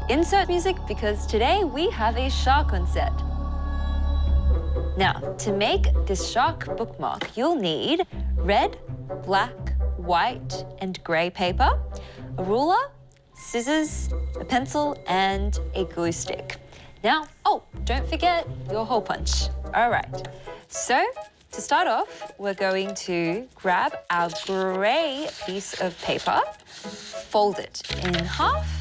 Insert music because today we have a shark on set. Now, to make this shark bookmark, you'll need red, black, white, and grey paper, a ruler, scissors, a pencil, and a glue stick. Now, oh, don't forget your hole punch. All right, so to start off, we're going to grab our grey piece of paper, fold it in half.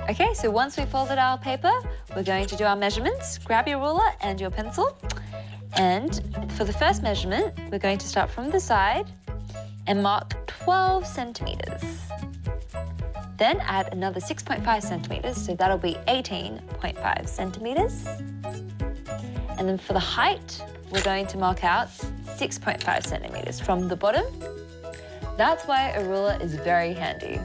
Okay, so once we've folded our paper, we're going to do our measurements. Grab your ruler and your pencil. And for the first measurement, we're going to start from the side and mark 12 centimeters. Then add another 6.5 centimeters, so that'll be 18.5 centimeters. And then for the height, we're going to mark out 6.5 centimeters from the bottom. That's why a ruler is very handy.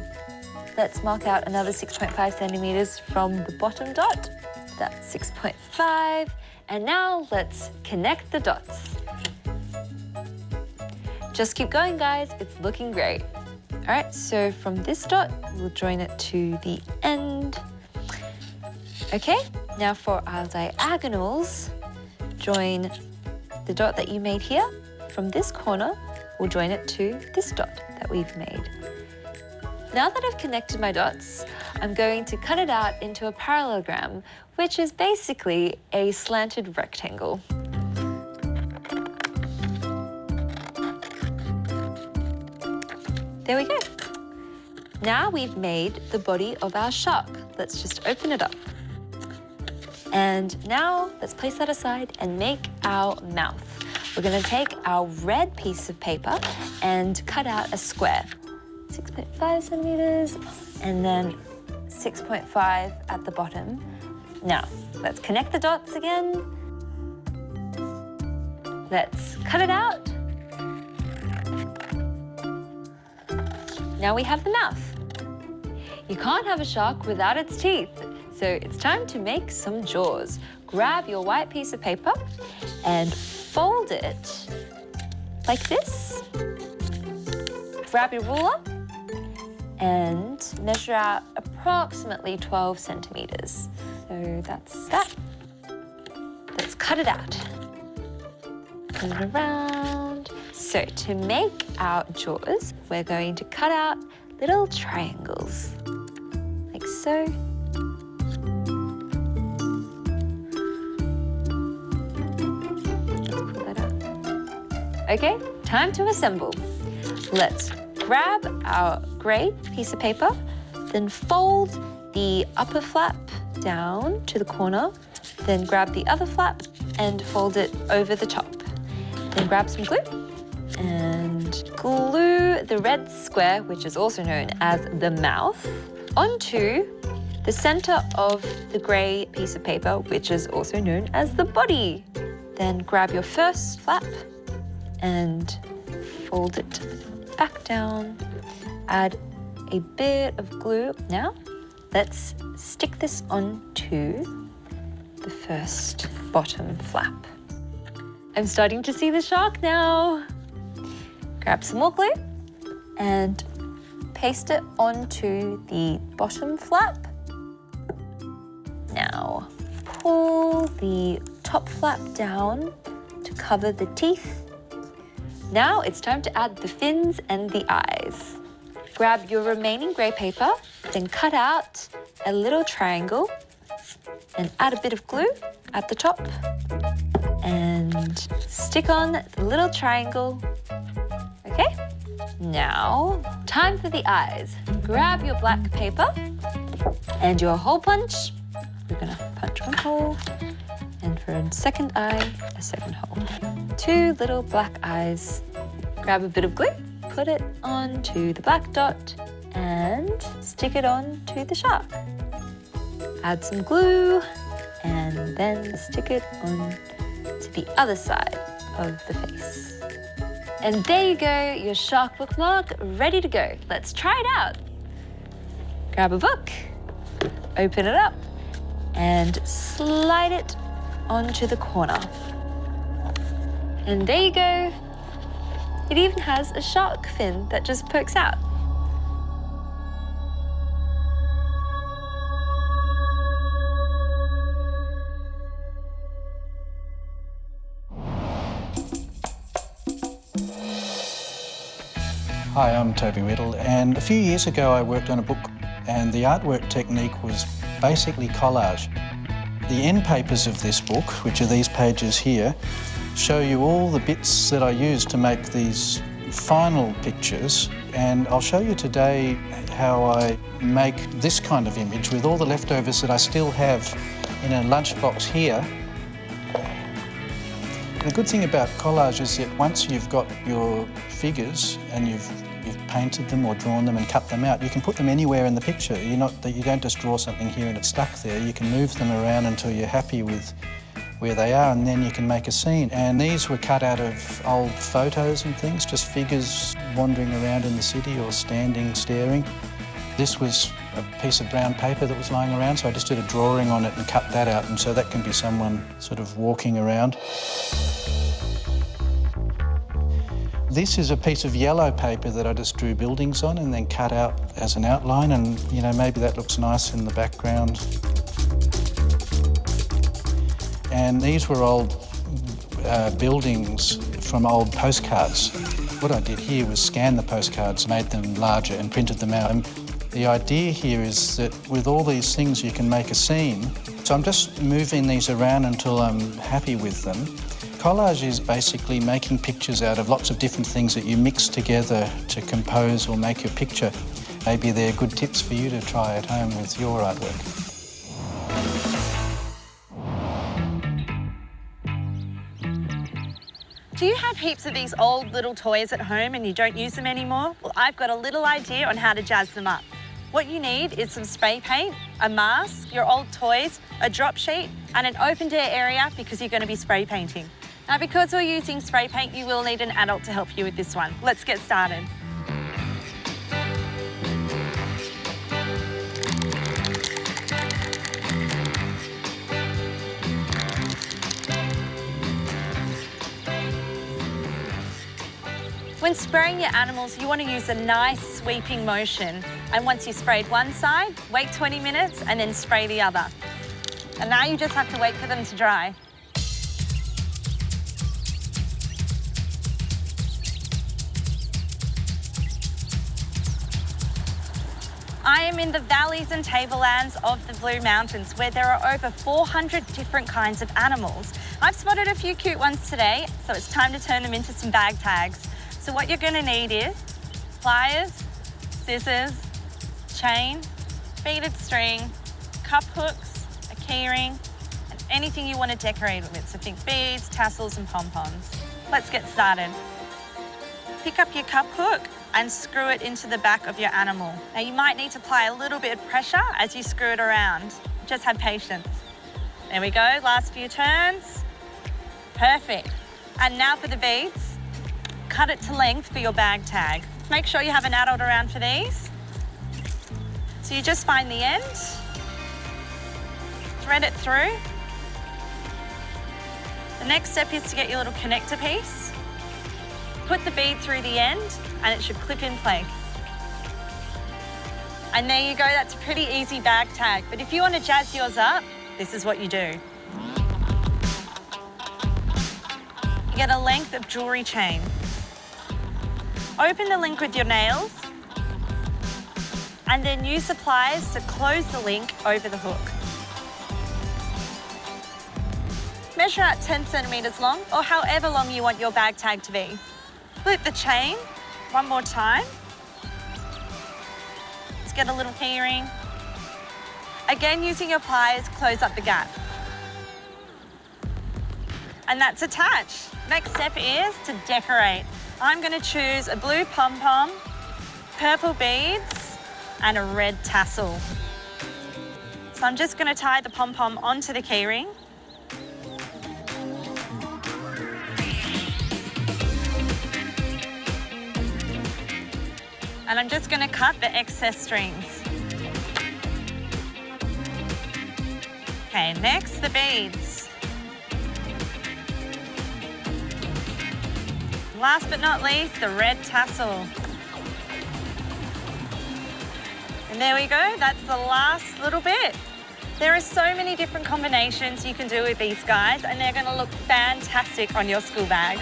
Let's mark out another 6.5 centimeters from the bottom dot. That's 6.5. And now let's connect the dots. Just keep going, guys. It's looking great. All right, so from this dot, we'll join it to the end. Okay, now for our diagonals, join the dot that you made here. From this corner, we'll join it to this dot that we've made. Now that I've connected my dots, I'm going to cut it out into a parallelogram, which is basically a slanted rectangle. There we go. Now we've made the body of our shark. Let's just open it up. And now let's place that aside and make our mouth. We're going to take our red piece of paper and cut out a square. 6.5 centimeters and then 6.5 at the bottom. Now, let's connect the dots again. Let's cut it out. Now we have the mouth. You can't have a shark without its teeth, so it's time to make some jaws. Grab your white piece of paper and fold it like this. Grab your ruler and measure out approximately 12 centimeters. So that's that. Let's cut it out. Turn it around. So to make our jaws, we're going to cut out little triangles, like so. Let's pull that out. Okay, time to assemble. Let's grab our grey piece of paper, then fold the upper flap down to the corner, then grab the other flap and fold it over the top. Then grab some glue and glue the red square, which is also known as the mouth, onto the center of the grey piece of paper, which is also known as the body. Then grab your first flap and fold it back down. Add a bit of glue. Now, let's stick this onto the first bottom flap. I'm starting to see the shark now. Grab some more glue and paste it onto the bottom flap. Now, pull the top flap down to cover the teeth. Now it's time to add the fins and the eyes. Grab your remaining grey paper, then cut out a little triangle and add a bit of glue at the top and stick on the little triangle. Okay, now time for the eyes. Grab your black paper and your hole punch. We're gonna punch one hole, and for a second eye, a second hole. 2 little black eyes. Grab a bit of glue, put it onto the black dot and stick it onto the shark. Add some glue and then stick it on to the other side of the face. And there you go, your shark bookmark ready to go. Let's try it out. Grab a book, open it up, and slide it onto the corner. And there you go. It even has a shark fin that just pokes out. Hi, I'm Toby Whittle, and a few years ago I worked on a book, and the artwork technique was basically collage. The end papers of this book, which are these pages here, show you all the bits that I used to make these final pictures, and I'll show you today how I make this kind of image with all the leftovers that I still have in a lunchbox here. The good thing about collage is that once you've got your figures and you've painted them or drawn them and cut them out, you can put them anywhere in the picture. You don't just draw something here and it's stuck there. You can move them around until you're happy with where they are, and then you can make a scene. And these were cut out of old photos and things, just figures wandering around in the city or standing, staring. This was a piece of brown paper that was lying around, so I just did a drawing on it and cut that out, and so that can be someone sort of walking around. This is a piece of yellow paper that I just drew buildings on and then cut out as an outline, and maybe that looks nice in the background. And these were old buildings from old postcards. What I did here was scan the postcards, made them larger and printed them out. And the idea here is that with all these things you can make a scene. So I'm just moving these around until I'm happy with them. Collage is basically making pictures out of lots of different things that you mix together to compose or make a picture. Maybe they're good tips for you to try at home with your artwork. Do you have heaps of these old little toys at home and you don't use them anymore? Well, I've got a little idea on how to jazz them up. What you need is some spray paint, a mask, your old toys, a drop sheet, and an open air area because you're going to be spray painting. Now, because we're using spray paint, you will need an adult to help you with this one. Let's get started. When spraying your animals, you want to use a nice sweeping motion. And once you've sprayed one side, wait 20 minutes and then spray the other. And now you just have to wait for them to dry. I am in the valleys and tablelands of the Blue Mountains, where there are over 400 different kinds of animals. I've spotted a few cute ones today, so it's time to turn them into some bag tags. So what you're going to need is pliers, scissors, chain, beaded string, cup hooks, a keyring, and anything you want to decorate it with. So think beads, tassels, and pom-poms. Let's get started. Pick up your cup hook and screw it into the back of your animal. Now you might need to apply a little bit of pressure as you screw it around. Just have patience. There we go, last few turns. Perfect. And now for the beads. Cut it to length for your bag tag. Make sure you have an adult around for these. So you just find the end, thread it through. The next step is to get your little connector piece. Put the bead through the end and it should clip in place. And there you go, that's a pretty easy bag tag. But if you want to jazz yours up, this is what you do. You get a length of jewellery chain. Open the link with your nails and then use the pliers to close the link over the hook. Measure out 10 centimetres long or however long you want your bag tag to be. Loop the chain one more time. Let's get a little keyring. Again, using your pliers, close up the gap. And that's attached. Next step is to decorate. I'm going to choose a blue pom-pom, purple beads, and a red tassel. So I'm just going to tie the pom-pom onto the keyring. And I'm just going to cut the excess strings. Okay, next the beads. Last but not least, the red tassel. And there we go, that's the last little bit. There are so many different combinations you can do with these guys, and they're gonna look fantastic on your school bag.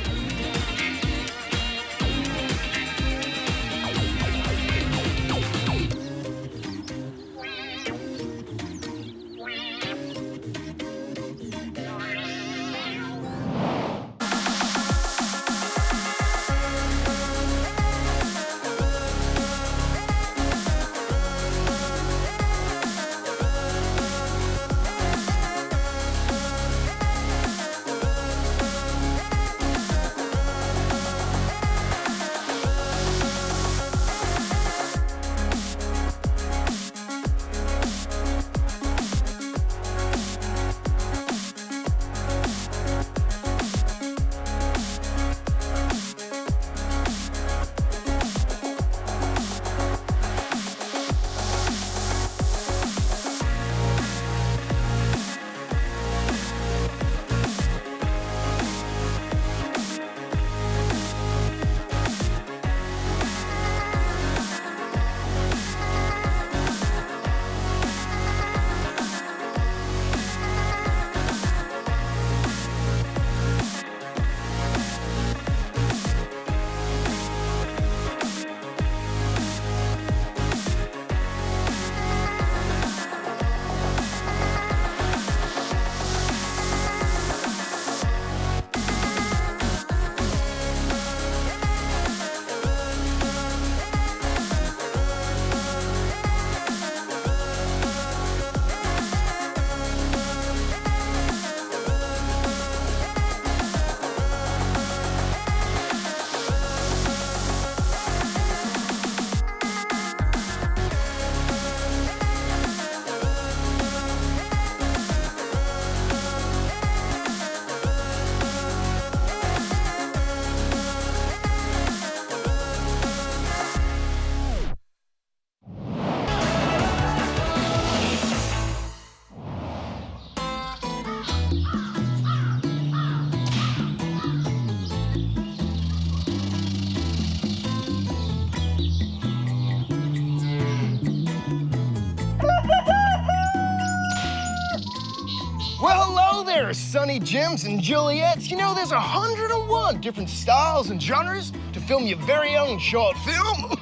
there are Sonny Jims and Juliets. You know, there's 101 different styles and genres to film your very own short film.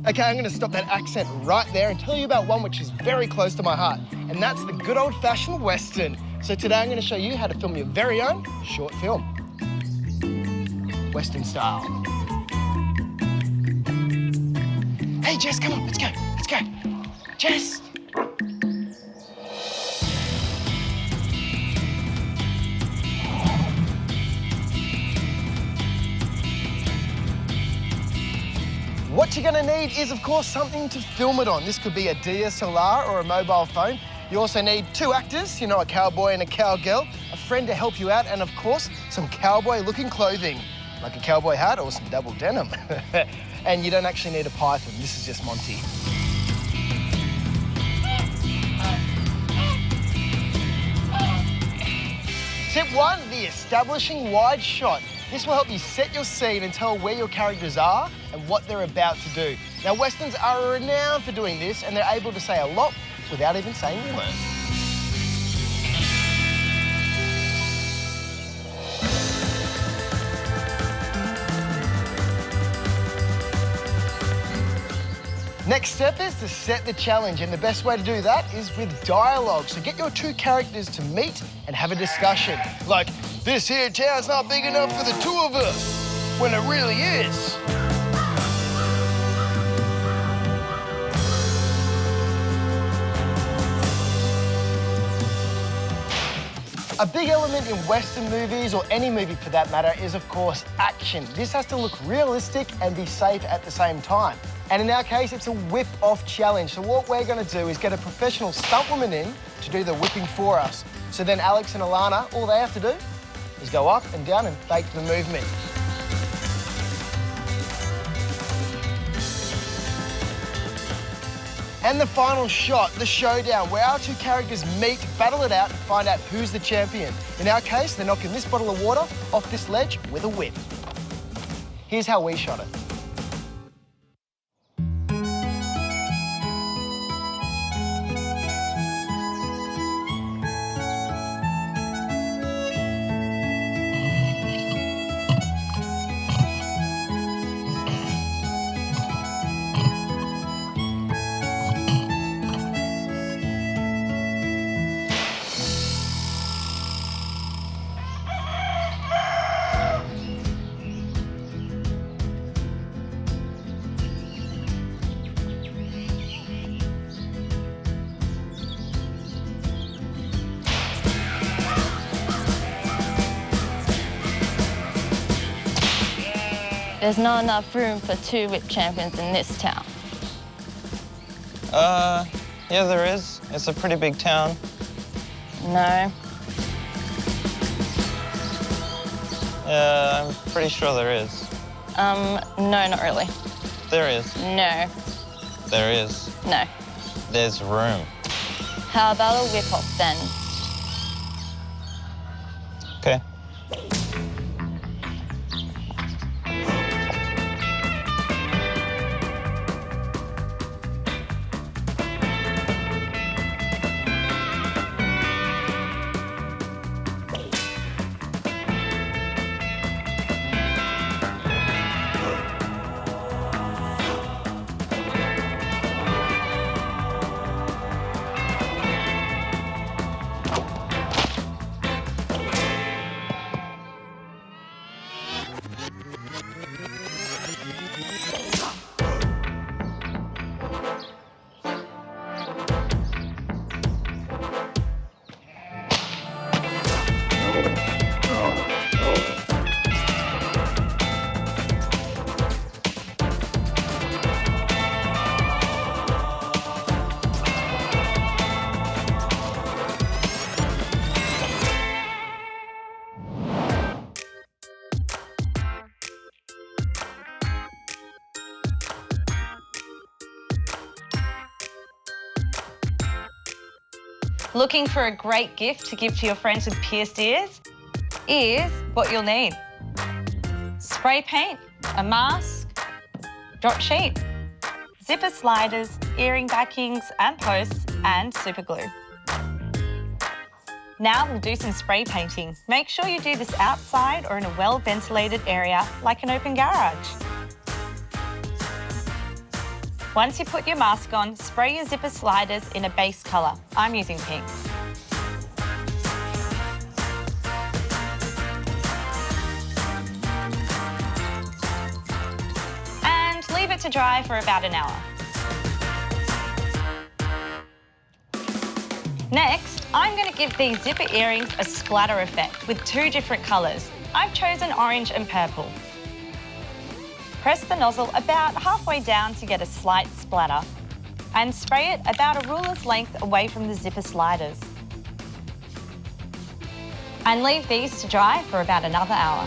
Okay, I'm gonna stop that accent right there and tell you about one which is very close to my heart, and that's the good old-fashioned Western. So today I'm gonna show you how to film your very own short film. Western style. Hey, Jess, come on, let's go, let's go. Jess. What you're gonna need is, of course, something to film it on. This could be a DSLR or a mobile phone. You also need 2 actors, you know, a cowboy and a cowgirl, a friend to help you out, and of course, some cowboy-looking clothing, like a cowboy hat or some double denim. And you don't actually need a python, this is just Monty. Tip 1, the establishing wide shot. This will help you set your scene and tell where your characters are and what they're about to do. Now, Westerns are renowned for doing this, and they're able to say a lot without even saying a word. Next step is to set the challenge, and the best way to do that is with dialogue. So get your 2 characters to meet and have a discussion. Like, this here town's not big enough for the 2 of us, when it really is. A big element in Western movies, or any movie for that matter, is of course action. This has to look realistic and be safe at the same time. And in our case, it's a whip-off challenge. So what we're gonna do is get a professional stuntwoman in to do the whipping for us. So then Alex and Alana, all they have to do is go up and down and fake the movement. And the final shot, the showdown, where our 2 characters meet, battle it out, and find out who's the champion. In our case, they're knocking this bottle of water off this ledge with a whip. Here's how we shot it. There's not enough room for 2 whip champions in this town. Yeah, there is. It's a pretty big town. No. I'm pretty sure there is. No, not really. There is. No. There is. No. There's room. How about a whip-off then? Okay. Looking for a great gift to give to your friends with pierced ears? Here's what you'll need. Spray paint, a mask, drop sheet, zipper sliders, earring backings and posts, and super glue. Now we'll do some spray painting. Make sure you do this outside or in a well-ventilated area like an open garage. Once you put your mask on, spray your zipper sliders in a base colour. I'm using pink. And leave it to dry for about an hour. Next, I'm going to give these zipper earrings a splatter effect with 2 different colours. I've chosen orange and purple. Press the nozzle about halfway down to get a slight splatter and spray it about a ruler's length away from the zipper sliders. And leave these to dry for about another hour.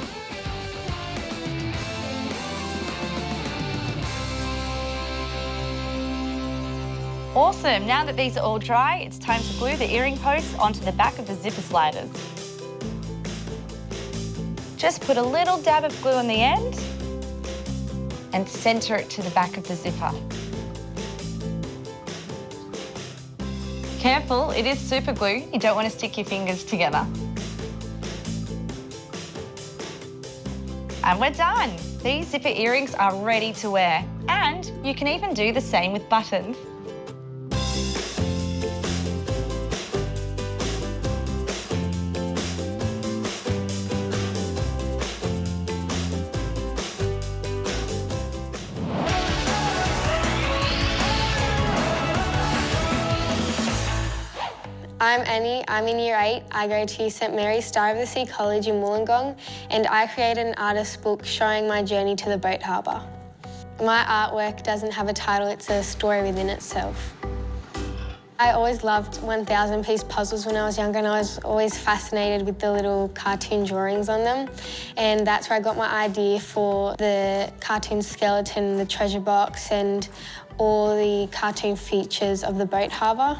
Awesome, now that these are all dry, it's time to glue the earring posts onto the back of the zipper sliders. Just put a little dab of glue on the end and centre it to the back of the zipper. Careful, it is super glue. You don't want to stick your fingers together. And we're done. These zipper earrings are ready to wear. And you can even do the same with buttons. I'm Annie, I'm in Year 8. I go to St Mary's Star of the Sea College in Wollongong, and I created an artist's book showing my journey to the boat harbour. My artwork doesn't have a title, it's a story within itself. I always loved 1,000-piece puzzles when I was younger, and I was always fascinated with the little cartoon drawings on them. And that's where I got my idea for the cartoon skeleton, the treasure box, and all the cartoon features of the boat harbour.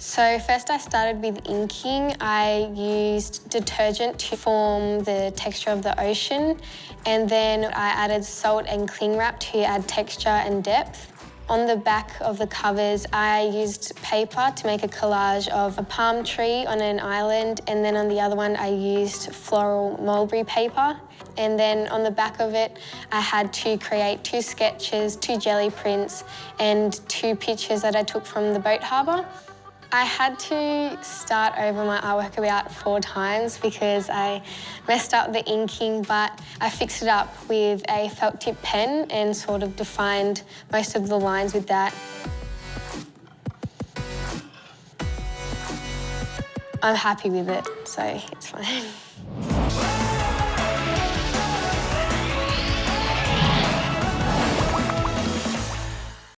So first I started with inking. I used detergent to form the texture of the ocean, and then I added salt and cling wrap to add texture and depth. On the back of the covers, I used paper to make a collage of a palm tree on an island, and then on the other one I used floral mulberry paper. And then on the back of it, I had to create 2 sketches, 2 jelly prints, and 2 pictures that I took from the boat harbour. I had to start over my artwork about 4 times because I messed up the inking, but I fixed it up with a felt tip pen and sort of defined most of the lines with that. I'm happy with it, so it's fine.